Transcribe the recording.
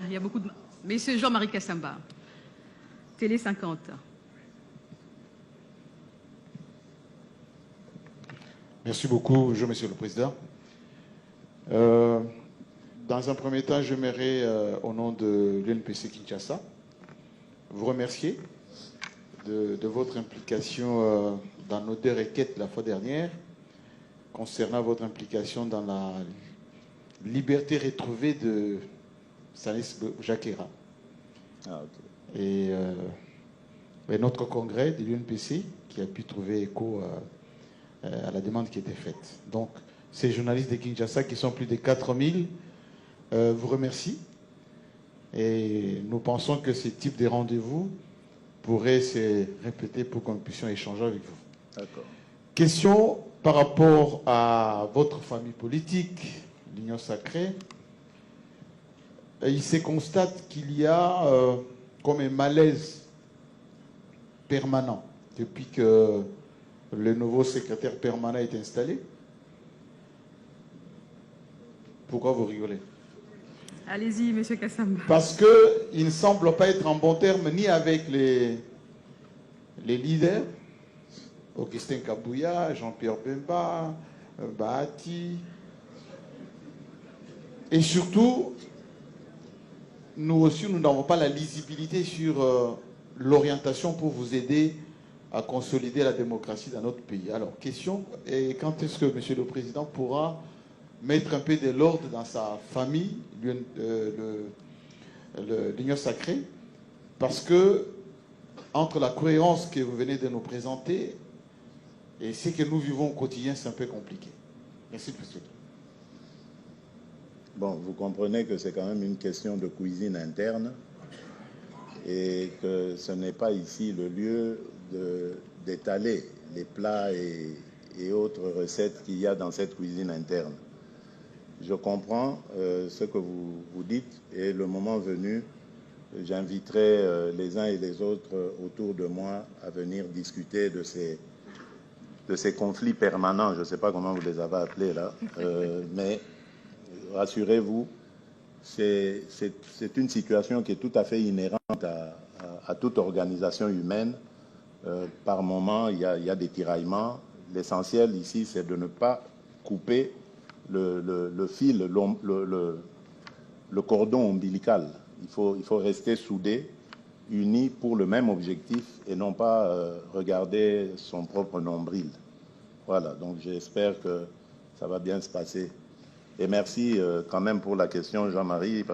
Il y a beaucoup de... Monsieur Jean-Marie Kassamba, Télé 50. Merci beaucoup, Monsieur le Président. Dans un premier temps, j'aimerais, au nom de l'UNPC Kinshasa, vous remercier de votre implication dans nos deux requêtes la fois dernière, concernant votre implication dans la liberté retrouvée de Sanis Jakera. Ah, okay. Et notre congrès de l'UNPC qui a pu trouver écho à la demande qui était faite. Donc, ces journalistes de Kinshasa, qui sont plus de 4000, vous remercie. Et nous pensons que ce type de rendez-vous pourrait se répéter pour que nous puissions échanger avec vous. D'accord. Question par rapport à votre famille politique, l'Union Sacrée. Il se constate qu'il y a comme un malaise permanent depuis que le nouveau secrétaire permanent est installé. Pourquoi vous rigolez? Allez-y, monsieur Kassamba. Parce qu'il ne semble pas être en bon terme ni avec les leaders, Augustin Kabouya, Jean-Pierre Bemba, Bahati. Et surtout, nous aussi, nous n'avons pas la lisibilité sur l'orientation pour vous aider à consolider la démocratie dans notre pays. Alors, question, et quand est-ce que Monsieur le Président pourra mettre un peu de l'ordre dans sa famille, l'Union Sacrée, parce que entre la cohérence que vous venez de nous présenter et ce que nous vivons au quotidien, c'est un peu compliqué. Merci, Monsieur. Bon, vous comprenez que c'est quand même une question de cuisine interne et que ce n'est pas ici le lieu d'étaler les plats et autres recettes qu'il y a dans cette cuisine interne. Je comprends ce que vous dites et le moment venu, j'inviterai les uns et les autres autour de moi à venir discuter de ces conflits permanents. Je ne sais pas comment vous les avez appelés là, mais rassurez-vous, c'est une situation qui est tout à fait inhérente à toute organisation humaine. Par moment, il y a des tiraillements. L'essentiel ici, c'est de ne pas couper le fil, le cordon ombilical. Il faut rester soudés, unis pour le même objectif et non pas regarder son propre nombril. Voilà, donc j'espère que ça va bien se passer. Et merci quand même pour la question, Jean-Marie.